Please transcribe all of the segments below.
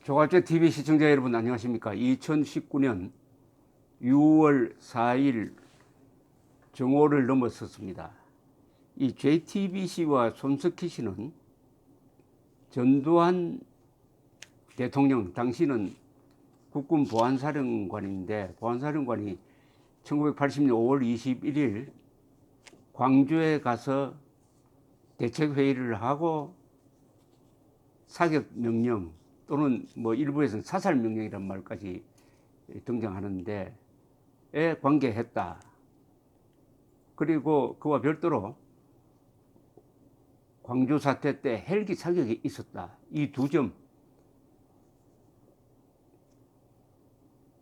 조갑제 TV 시청자 여러분 안녕하십니까? 2019년 6월 4일 정오를 넘어섰습니다. 이 JTBC와 손석희 씨는 전두환 대통령, 당시는 국군 보안사령관인데 보안사령관이 1980년 5월 21일 광주에 가서 대책회의를 하고 사격명령 또는 뭐 일부에서는 사살명령이란 말까지 등장하는데 에 관계했다. 그리고 그와 별도로 광주 사태 때 헬기 사격이 있었다. 이 두 점,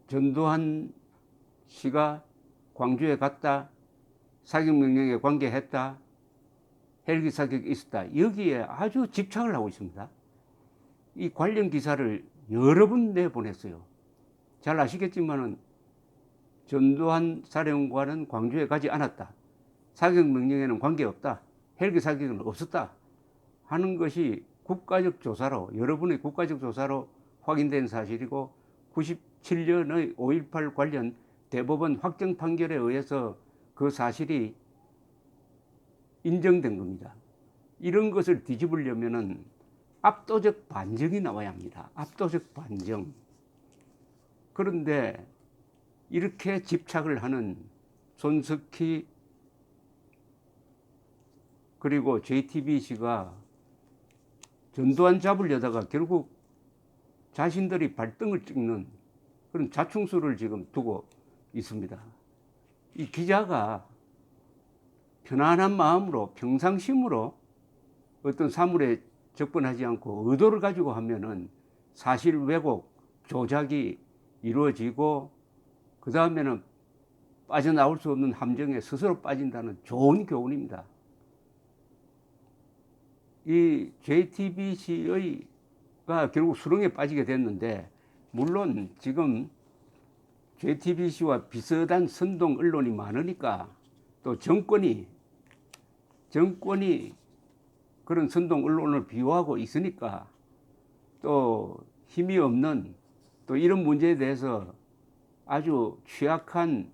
전두환 씨가 광주에 갔다, 사격명령에 관계했다, 헬기 사격이 있었다. 여기에 아주 집착을 하고 있습니다. 이 관련 기사를 여러 번 내보냈어요. 잘 아시겠지만은 전두환 사령관은 광주에 가지 않았다. 사격 명령에는 관계없다. 헬기 사격은 없었다. 하는 것이 국가적 조사로, 여러분의 국가적 조사로 확인된 사실이고 97년의 5.18 관련 대법원 확정 판결에 의해서 그 사실이 인정된 겁니다. 이런 것을 뒤집으려면은 압도적 반증이 나와야 합니다. 압도적 반증. 그런데 이렇게 집착을 하는 손석희 그리고 JTBC가 전두환 잡으려다가 결국 자신들이 발등을 찍는 그런 자충수를 지금 두고 있습니다. 이 기자가 편안한 마음으로 평상심으로 어떤 사물에 접근하지 않고 의도를 가지고 하면은 사실 왜곡, 조작이 이루어지고 그 다음에는 빠져나올 수 없는 함정에 스스로 빠진다는 좋은 교훈입니다. 이 JTBC가 결국 수렁에 빠지게 됐는데, 물론 지금 JTBC와 비슷한 선동 언론이 많으니까 또 정권이 그런 선동 언론을 비호하고 있으니까 또 힘이 없는 또 이런 문제에 대해서 아주 취약한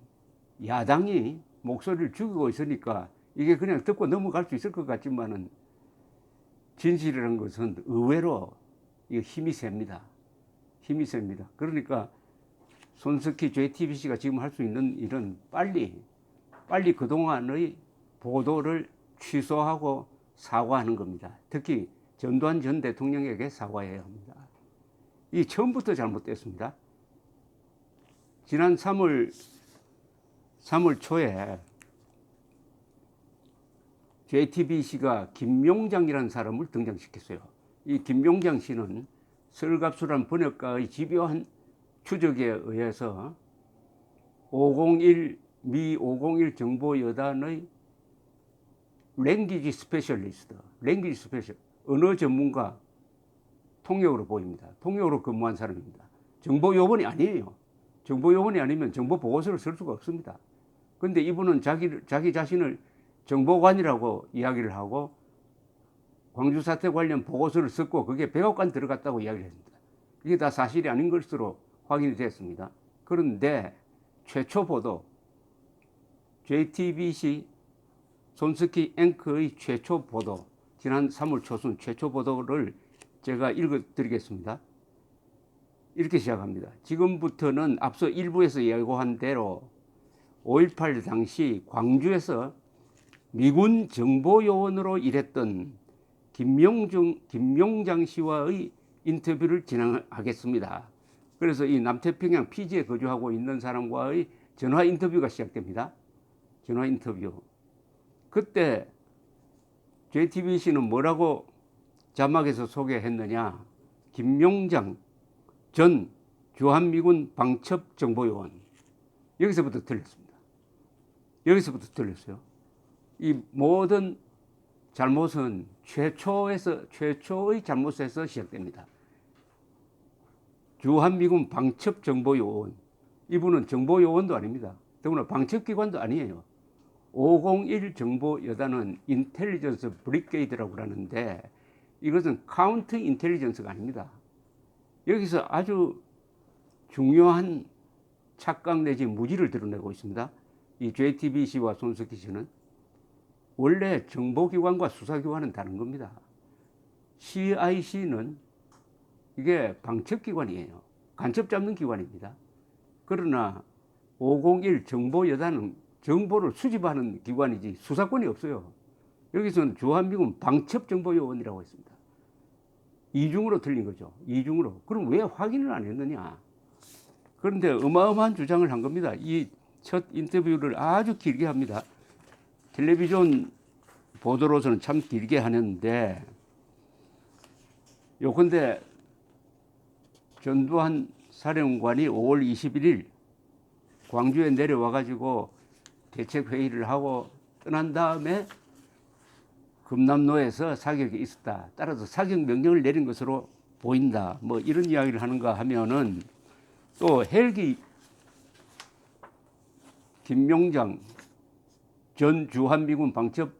야당이 목소리를 죽이고 있으니까 이게 그냥 듣고 넘어갈 수 있을 것 같지만은 진실이라는 것은 의외로 힘이 셉니다. 힘이 셉니다. 그러니까 손석희 JTBC가 지금 할 수 있는 일은 빨리 그동안의 보도를 취소하고 사과하는 겁니다. 특히 전두환 전 대통령에게 사과해야 합니다. 이 처음부터 잘못됐습니다. 지난 3월 초에 JTBC가 김용장이라는 사람을 등장시켰어요. 이 김용장 씨는 설갑수란 번역가의 집요한 추적에 의해서 501 미 501 정보여단의 랭귀지 스페셜리스트, 언어 전문가 통역으로 보입니다. 통역으로 근무한 사람입니다. 정보요원이 아니에요. 정보요원이 아니면 정보보고서를 쓸 수가 없습니다. 그런데 이분은 자기 자신을 정보관이라고 이야기를 하고 광주 사태 관련 보고서를 썼고 그게 100억 간 들어갔다고 이야기를 했습니다. 이게 다 사실이 아닌 것으로 확인이 됐습니다. 그런데 최초 보도, JTBC 손석희 앵커의 최초 보도, 지난 3월 초순 최초 보도를 제가 읽어드리겠습니다. 이렇게 시작합니다. 지금부터는 앞서 일부에서 예고한 대로 5.18 당시 광주에서 미군 정보요원으로 일했던 김용장 씨와의 인터뷰를 진행하겠습니다. 그래서 이 남태평양 피지에 거주하고 있는 사람과의 전화 인터뷰가 시작됩니다. 전화 인터뷰. 그때 JTBC는 뭐라고 자막에서 소개했느냐? 김용장 전 주한미군 방첩정보요원. 여기서부터 틀렸습니다. 여기서부터 틀렸어요. 이 모든 잘못은 최초의 잘못에서 시작됩니다. 주한미군 방첩정보요원. 이분은 정보요원도 아닙니다. 더구나 방첩기관도 아니에요. 501 정보여단은 인텔리전스 브리게이드라고 하는데 이것은 카운터 인텔리전스가 아닙니다. 여기서 아주 중요한 착각 내지 무지를 드러내고 있습니다. 이 JTBC와 손석희 씨는 원래 정보기관과 수사기관은 다른 겁니다. CIC는 이게 방첩기관이에요. 간첩 잡는 기관입니다. 그러나 501 정보여단은 정보를 수집하는 기관이지 수사권이 없어요. 여기서는 주한미군 방첩정보요원이라고 했습니다. 이중으로 틀린 거죠. 이중으로. 그럼 왜 확인을 안 했느냐? 그런데 어마어마한 주장을 한 겁니다. 이 첫 인터뷰를 아주 길게 합니다. 텔레비전 보도로서는 참 길게 하는데, 요컨대 전두환 사령관이 5월 21일 광주에 내려와가지고 대책회의를 하고 떠난 다음에 금남로에서 사격이 있었다. 따라서 사격 명령을 내린 것으로 보인다. 뭐 이런 이야기를 하는가 하면은 또 헬기 김용장 전 주한미군 방첩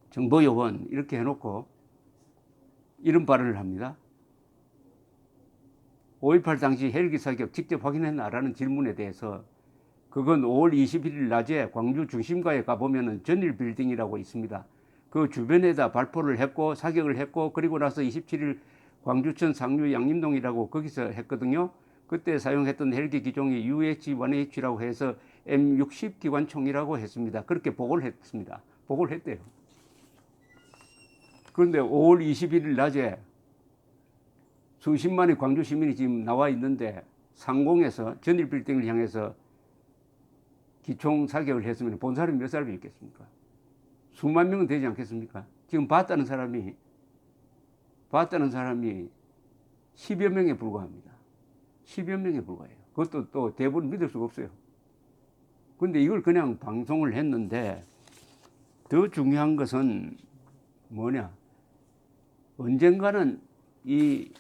정보요원 이렇게 해놓고 이런 발언을 합니다. 5.18 당시 헬기 사격 직접 확인했나라는 질문에 대해서 그건 5월 21일 낮에 광주 중심가에 가보면은 전일 빌딩이라고 있습니다. 그 주변에다 발포를 했고 사격을 했고 그리고 나서 27일 광주천 상류 양림동이라고 거기서 했거든요. 그때 사용했던 헬기 기종이 UH-1H라고 해서 M60 기관총이라고 했습니다. 그렇게 보고를 했습니다. 보고를 했대요. 그런데 5월 21일 낮에 수십만의 광주 시민이 지금 나와 있는데 상공에서 전일 빌딩을 향해서 기총 사격을 했으면 본 사람이 몇 사람이 있겠습니까? 수만 명은 되지 않겠습니까? 지금 봤다는 사람이 10여 명에 불과합니다. 10여 명에 불과해요. 그것도 또 대부분 믿을 수가 없어요. 근데 이걸 그냥 방송을 했는데 더 중요한 것은 뭐냐? 언젠가는 이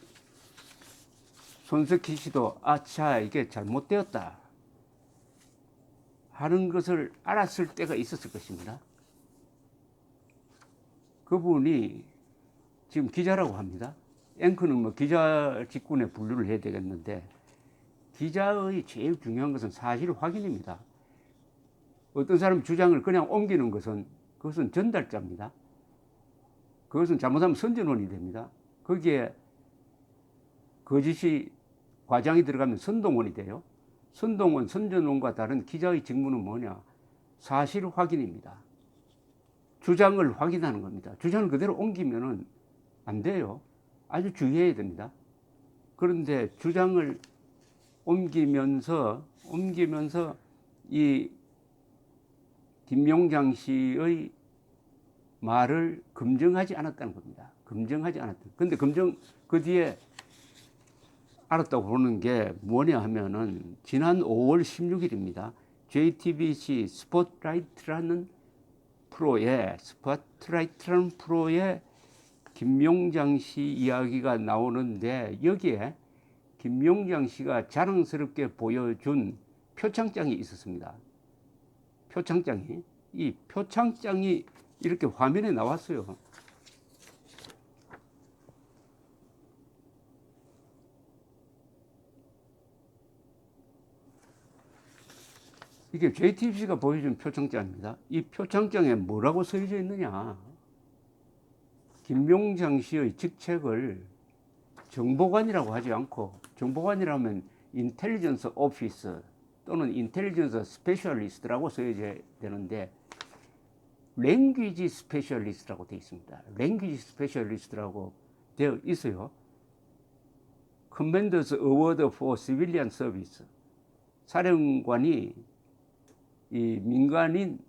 손석희 씨도 아차 이게 잘못되었다 하는 것을 알았을 때가 있었을 것입니다. 그분이 지금 기자라고 합니다. 앵커는 뭐 기자 직군에 분류를 해야 되겠는데 기자의 제일 중요한 것은 사실 확인입니다. 어떤 사람 주장을 그냥 옮기는 것은 그것은 전달자입니다. 그것은 잘못하면 선전원이 됩니다. 거기에 거짓이 과장이 들어가면 선동원이 돼요. 선동원, 선전원과 다른 기자의 직무는 뭐냐? 사실 확인입니다. 주장을 확인하는 겁니다. 주장을 그대로 옮기면은 안 돼요. 아주 주의해야 됩니다. 그런데 주장을 옮기면서 이 김용장 씨의 말을 검증하지 않았다는 겁니다. 검증하지 않았다. 근데 그 뒤에 알았다고 보는 게 뭐냐 하면은 지난 5월 16일입니다. JTBC 스포트라이트라는 프로에 김용장 씨 이야기가 나오는데 여기에 김용장 씨가 자랑스럽게 보여준 표창장이 있었습니다. 이 표창장이 이렇게 화면에 나왔어요. 이게 JTBC가 보여준 표창장입니다. 이 표창장에 뭐라고 써져 있느냐? 김용장 씨의 직책을 정보관이라고 하지 않고, 정보관이라면 인텔리전스 오피스 또는 인텔리전스 스페셜리스트라고 써야 되는데 랭귀지 스페셜리스트라고 되어 있습니다. 랭귀지 스페셜리스트라고 되어 있어요. 커맨더스 어워드 포 시빌리언 서비스. 사령관이 이 민간인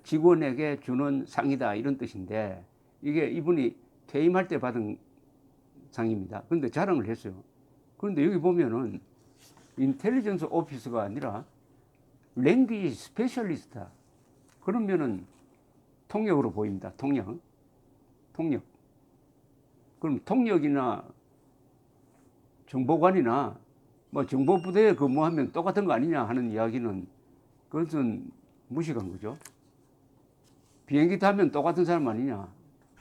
직원에게 주는 상이다 이런 뜻인데 이게 이분이 퇴임할 때 받은 상입니다. 그런데 자랑을 했어요. 그런데 여기 보면은 인텔리전스 오피스가 아니라 랭귀지 스페셜리스트다. 그러면은 통역으로 보입니다. 통역. 그럼 통역이나 정보관이나 뭐 정보부대에 근무하면 똑같은 거 아니냐 하는 이야기는 그것은 무식한 거죠. 비행기 타면 똑같은 사람 아니냐.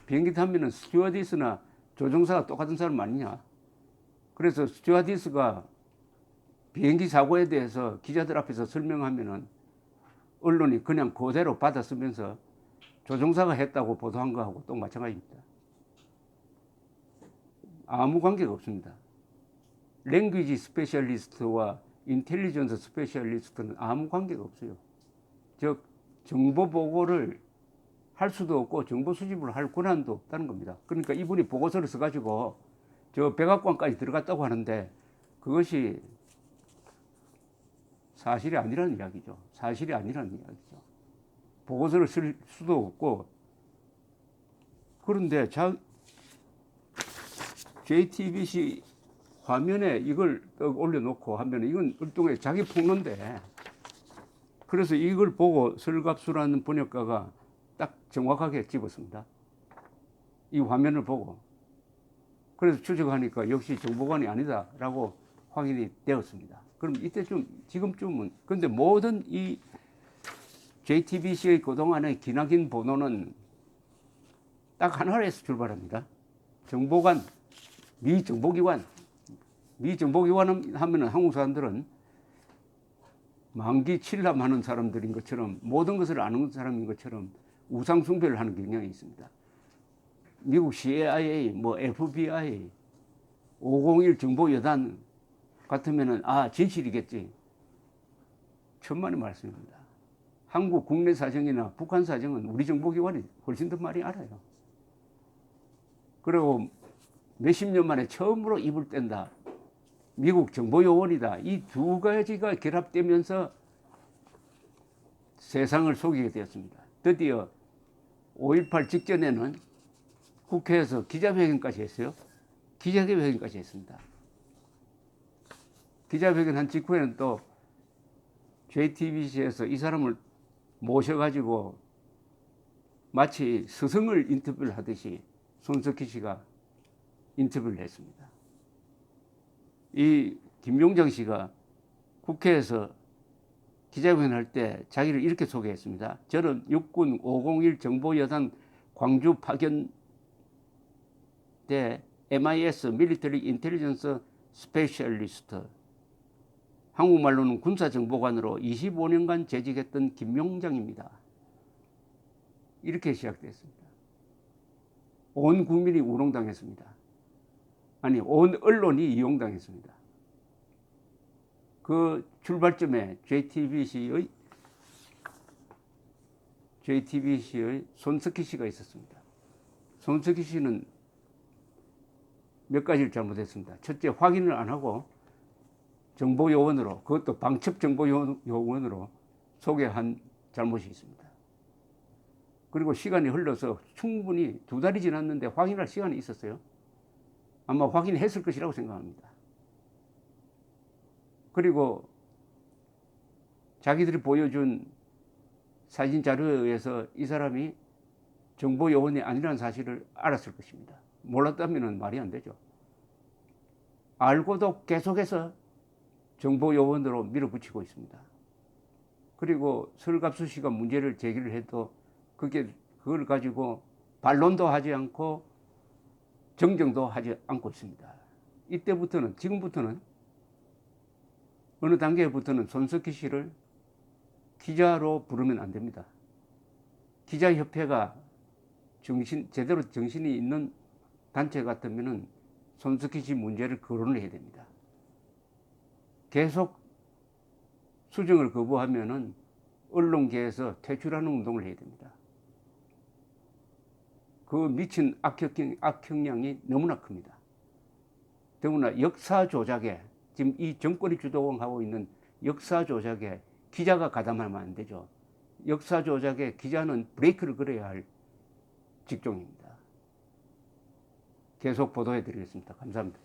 비행기 타면은 스튜어디스나 조종사가 똑같은 사람 아니냐. 그래서 스튜어디스가 비행기 사고에 대해서 기자들 앞에서 설명하면은 언론이 그냥 그대로 받아쓰면서 조종사가 했다고 보도한 거하고 또 마찬가지입니다. 아무 관계가 없습니다. 랭귀지 스페셜리스트와 인텔리전스 스페셜리스트는 아무 관계가 없어요. 즉 정보 보고를 할 수도 없고 정보 수집을 할 권한도 없다는 겁니다. 그러니까 이분이 보고서를 써가지고 저 백악관까지 들어갔다고 하는데 그것이 사실이 아니라는 이야기죠. 사실이 아니라는 이야기죠. 보고서를 쓸 수도 없고. 그런데 JTBC 화면에 이걸 올려놓고 하면 이건 일종의 자기 폭로인데, 그래서 이걸 보고 설갑수라는 번역가가 딱 정확하게 집었습니다. 이 화면을 보고. 그래서 추적하니까 역시 정보관이 아니다라고 확인이 되었습니다. 그럼 이때쯤, 지금쯤은, 근데 모든 이 JTBC의 그동안의 기나긴 보도는 딱 하나에서 출발합니다. 정보관, 미 정보기관 하면은 한국 사람들은 만기 칠남하는 사람들인 것처럼, 모든 것을 아는 사람인 것처럼 우상 숭배를 하는 경향이 있습니다. 미국 CIA, 뭐 FBI, 501 정보여단 같으면은 진실이겠지. 천만의 말씀입니다. 한국 국내 사정이나 북한 사정은 우리 정보기관이 훨씬 더 많이 알아요. 그리고 몇십 년 만에 처음으로 입을 뗀다. 미국 정보요원이다. 이 두 가지가 결합되면서 세상을 속이게 되었습니다. 드디어 5.18 직전에는 국회에서 기자회견까지 했어요. 기자회견까지 했습니다. 기자회견 한 직후에는 또 JTBC에서 이 사람을 모셔가지고 마치 스승을 인터뷰를 하듯이 손석희 씨가 인터뷰를 했습니다. 이 김용장 씨가 국회에서 기자회견 할 때 자기를 이렇게 소개했습니다. 저는 육군 501 정보여단 광주 파견대 MIS 밀리터리 인텔리전스 스페셜리스트, 한국말로는 군사정보관으로 25년간 재직했던 김용장입니다. 이렇게 시작됐습니다. 온 국민이 우롱당했습니다. 아니, 온 언론이 이용당했습니다. 그 출발점에 JTBC의 손석희 씨가 있었습니다. 손석희 씨는 몇 가지를 잘못했습니다. 첫째, 확인을 안 하고 정보요원으로, 그것도 방첩 정보요원으로 소개한 잘못이 있습니다. 그리고 시간이 흘러서 충분히 2달이 지났는데 확인할 시간이 있었어요. 아마 확인했을 것이라고 생각합니다. 그리고 자기들이 보여준 사진 자료에 의해서 이 사람이 정보요원이 아니라는 사실을 알았을 것입니다. 몰랐다면 말이 안 되죠. 알고도 계속해서 정보요원으로 밀어붙이고 있습니다. 그리고 설갑수 씨가 문제를 제기를 해도 그걸 가지고 반론도 하지 않고 정정도 하지 않고 있습니다. 이때부터는, 지금부터는, 어느 단계부터는 손석희 씨를 기자로 부르면 안 됩니다. 기자협회가 제대로 정신이 있는 단체 같으면은 손석희 씨 문제를 거론을 해야 됩니다. 계속 수정을 거부하면은 언론계에서 퇴출하는 운동을 해야 됩니다. 그 미친 악영향이 너무나 큽니다. 더구나 역사 조작에, 지금 이 정권이 주도하고 있는 역사 조작에 기자가 가담하면 안 되죠. 역사 조작에 기자는 브레이크를 걸어야 할 직종입니다. 계속 보도해 드리겠습니다. 감사합니다.